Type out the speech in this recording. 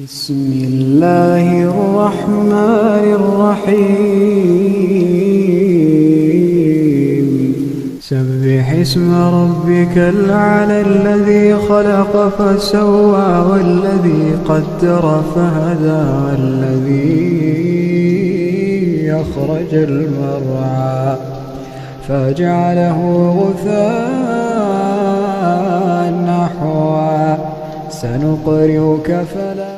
بسم الله الرحمن الرحيم سبح اسم ربك الأعلى الذي خلق فسوى والذي قدر فهدى والذي أخرج المرعى فجعله غثاء نحوا سنقرئك فلا